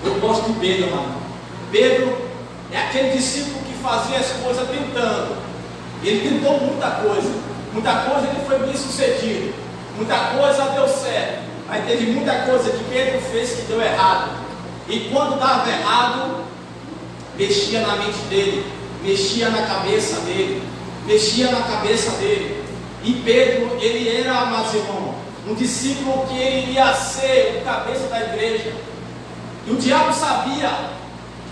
Eu gosto de Pedro, mano. Pedro é aquele discípulo que fazia as coisas tentando. Ele tentou muita coisa ele foi bem sucedido, muita coisa deu certo, mas teve muita coisa que Pedro fez que deu errado. E quando dava errado, mexia na mente dele, mexia na cabeça dele. E Pedro, ele era, amados irmãos, um discípulo que ele iria ser o cabeça da igreja. E o diabo sabia,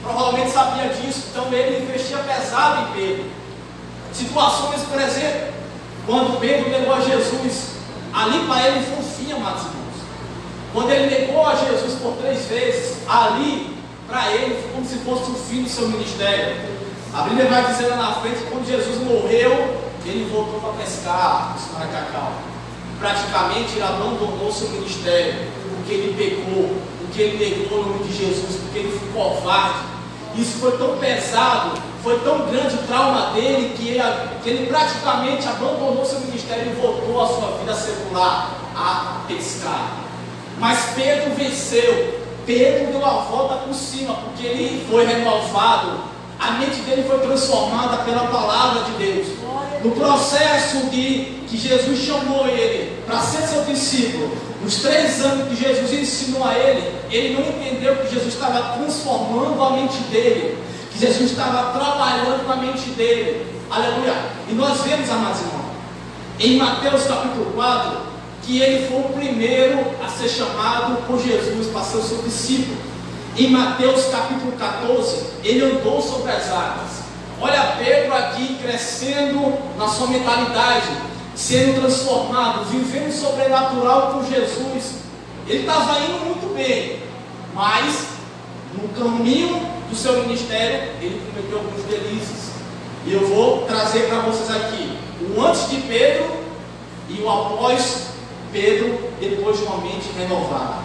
provavelmente sabia disso, então ele investia pesado em Pedro. Situações, por exemplo, quando Pedro negou a Jesus, ali para ele foi um fim, amados irmãos. Quando ele negou a Jesus por 3 vezes, ali para ele foi como se fosse o fim do seu ministério. A Bíblia vai dizer lá na frente que quando Jesus morreu, ele voltou para pescar, buscar cacau. Praticamente ele abandonou seu ministério, porque ele pecou, porque ele negou o nome de Jesus, porque ele foi covarde. Isso foi tão pesado, foi tão grande o trauma dele, que ele praticamente abandonou seu ministério e voltou à sua vida secular, a pescar. Mas Pedro venceu, Pedro deu a volta por cima, porque ele foi renovado, a mente dele foi transformada pela palavra de Deus. No processo que Jesus chamou ele para ser seu discípulo, nos 3 anos que Jesus ensinou a ele, ele não entendeu que Jesus estava transformando a mente dele, que Jesus estava trabalhando na mente dele. Aleluia! E nós vemos, amados irmãos, em Mateus capítulo 4, que ele foi o primeiro a ser chamado por Jesus para ser o seu discípulo. Em Mateus capítulo 14, ele andou sobre as águas. Olha Pedro aqui crescendo na sua mentalidade, sendo transformado, vivendo sobrenatural com Jesus. Ele estava indo muito bem, mas no caminho do seu ministério, ele cometeu alguns delícias. E eu vou trazer para vocês aqui o antes de Pedro e o após Pedro, depois de uma mente renovada.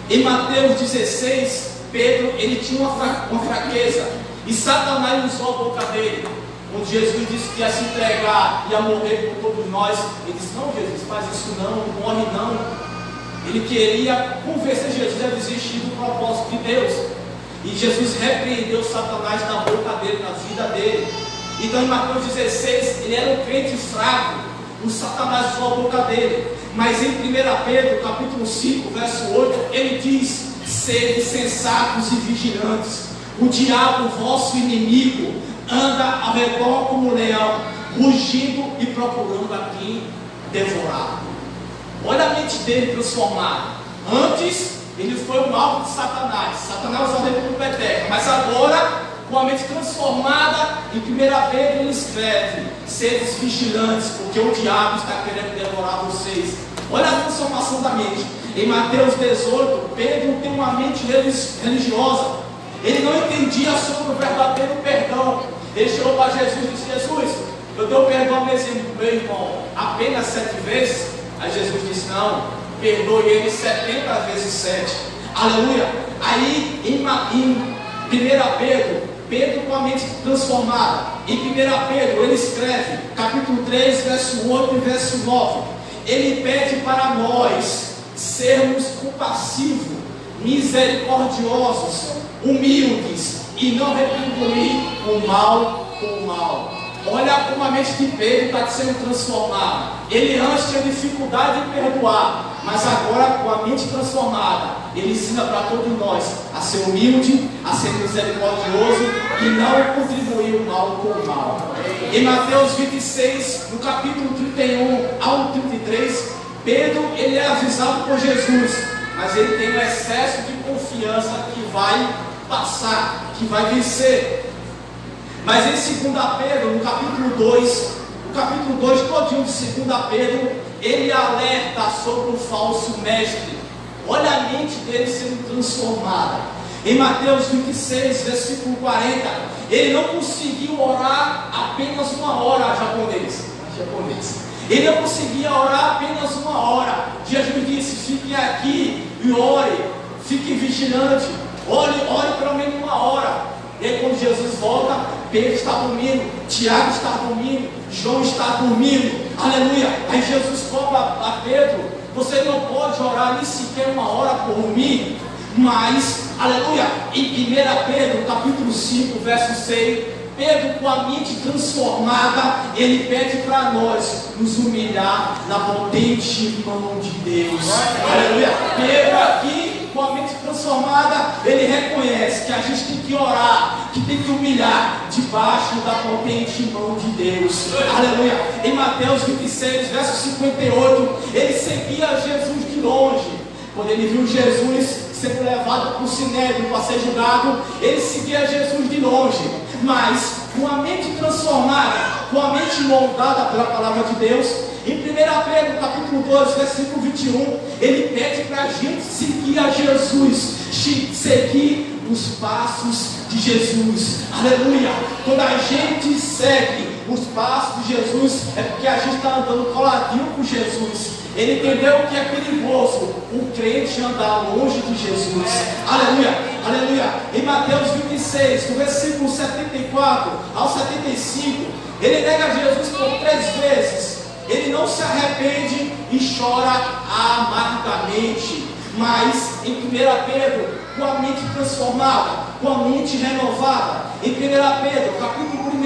Em Mateus 16, Pedro, ele tinha uma fraqueza, e Satanás usou a boca dele. Quando Jesus disse que ia se entregar, ia morrer por todos nós, ele disse: não, Jesus, faz isso não morre não. Ele queria convencer Jesus a desistir do propósito de Deus, e Jesus repreendeu Satanás na boca dele, na vida dele. Então em Mateus 16, ele era um crente fraco, o Satanás usou a boca dele. Mas em 1 Pedro capítulo 5, verso 8, ele diz: sede sensatos e vigilantes, o diabo, vosso inimigo, anda ao redor como um leão, rugindo e procurando a quem devorar. Olha a mente dele transformada. Antes ele foi um alvo de Satanás, Satanás usava ele como peteca, mas agora, com a mente transformada, em 1 Pedro ele escreve: sedes vigilantes, porque o diabo está querendo devorar vocês. Olha a transformação da mente. Em Mateus 18, Pedro tem uma mente religiosa. Ele não entendia sobre o verdadeiro perdão. Ele chegou para Jesus e disse: Jesus, eu dou perdão mesmo do meu irmão apenas 7 vezes. Aí Jesus disse: não, perdoe ele 70 vezes 7. Aleluia. Aí em 1 Pedro com a mente transformada, em 1 Pedro ele escreve, capítulo 3, verso 8 e verso 9, ele pede para nós sermos compassivos, misericordiosos, humildes e não retribuir o mal com o mal. Olha como a mente de Pedro está sendo transformada. Ele antes tinha dificuldade em perdoar, mas agora com a mente transformada, ele ensina para todos nós a ser humilde, a ser misericordioso e não contribuir o mal com o mal. Em Mateus 26, no capítulo 31 ao 33, Pedro ele é avisado por Jesus, mas ele tem um excesso de confiança que vai passar, que vai vencer. Mas em 2 Pedro, no capítulo 2, todinho de 2 Pedro, ele alerta sobre o falso mestre. Olha a mente dele sendo transformada. Em Mateus 26, versículo 40, ele não conseguiu orar apenas 1 hora, japonês. Ele não conseguia orar apenas 1 hora. Jesus disse: fique aqui e ore, fique vigilante, ore pelo menos 1 hora. E aí quando Jesus volta, Pedro está dormindo, Tiago está dormindo, João está dormindo, aleluia. Aí Jesus cobra a Pedro: você não pode orar nem sequer 1 hora por mim. Mas Aleluia. Em 1 Pedro, capítulo 5, verso 6, Pedro, com a mente transformada, ele pede para nós nos humilhar na potente mão de Deus. Aleluia. Pedro aqui, com a mente transformada, ele reconhece que a gente tem que orar, que tem que humilhar debaixo da potente mão de Deus. Aleluia. Em Mateus 26, verso 58, ele seguia Jesus de longe. Quando ele viu Jesus sendo levado para o sinédrio para ser julgado, ele seguia Jesus de longe. Mas com a mente transformada, com a mente moldada pela palavra de Deus, em 1 Pedro capítulo 2, versículo 21, ele pede para a gente seguir a Jesus, seguir os passos de Jesus. Aleluia. Quando a gente segue os passos de Jesus, é porque a gente está andando coladinho com Jesus. Ele entendeu que é perigoso o crente andar longe de Jesus. Aleluia, aleluia. Em Mateus 26, do versículo 74 ao 75, ele nega Jesus por 3 vezes. Ele não se arrepende e chora amargamente. Mas em 1 Pedro, com a mente transformada, com a mente renovada, em 1 Pedro, capítulo 1,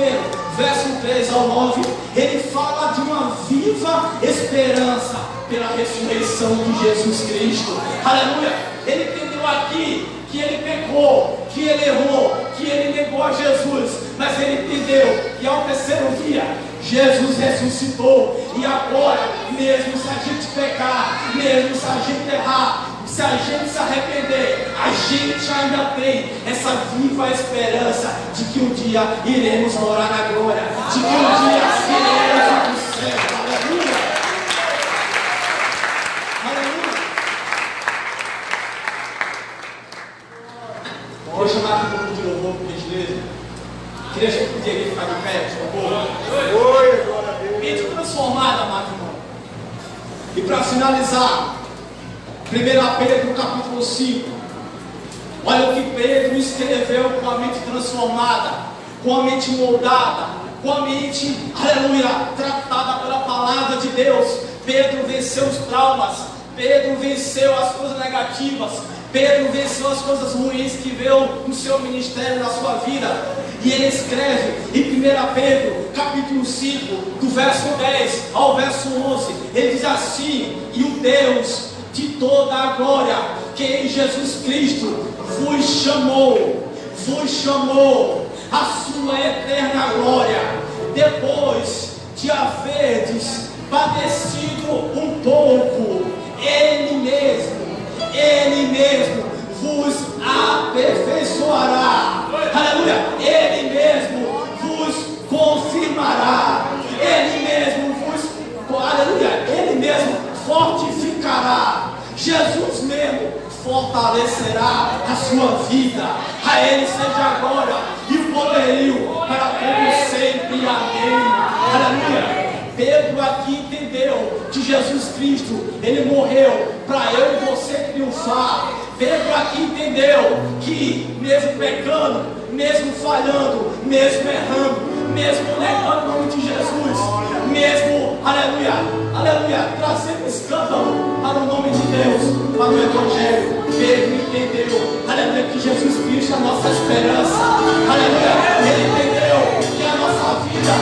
verso 3 ao 9, ele fala de uma viva esperança pela ressurreição de Jesus Cristo. Aleluia. Ele entendeu aqui que ele pecou, que ele errou, que ele negou a Jesus, mas ele entendeu que ao terceiro dia Jesus ressuscitou. E agora, mesmo se a gente pecar, mesmo se a gente errar, se a gente se arrepender, a gente ainda tem essa viva esperança de que um dia iremos morar na glória, de que um dia iremos para o céu. Aleluia. Aleluia. Vou chamar aqui um pouco de louvor, por gentileza. Queria pedir ele ficar de pé, por favor. Oi, glória a Deus. Mente transformada, amado irmão. E para finalizar, 1 Pedro capítulo 5. Olha o que Pedro escreveu com a mente transformada, com a mente moldada, com a mente, aleluia, tratada pela palavra de Deus. Pedro venceu os traumas, Pedro venceu as coisas negativas, Pedro venceu as coisas ruins que veio no seu ministério, na sua vida. E ele escreve em 1 Pedro capítulo 5, do verso 10 ao verso 11, ele diz assim: e o Deus de toda a glória, que em Jesus Cristo vos chamou a sua eterna glória, depois de haverdes padecido um pouco, Ele mesmo vos aperfeiçoará. Aleluia. Ele mesmo vos confirmará. Ele mesmo aleluia, Ele mesmo fortificará. Jesus mesmo fortalecerá a sua vida. A Ele seja a glória e o poderio para todo sempre. Amém. Aleluia. Pedro aqui entendeu que Jesus Cristo, Ele morreu para eu e você triunfar. Pedro aqui entendeu que mesmo pecando, mesmo falhando, mesmo errando, mesmo negando o nome de Jesus, mesmo, aleluia, aleluia, trazendo escândalo para o nome de Deus, para o Evangelho, Pedro entendeu, aleluia, que Jesus Cristo é a nossa esperança, aleluia, ele entendeu que a nossa vida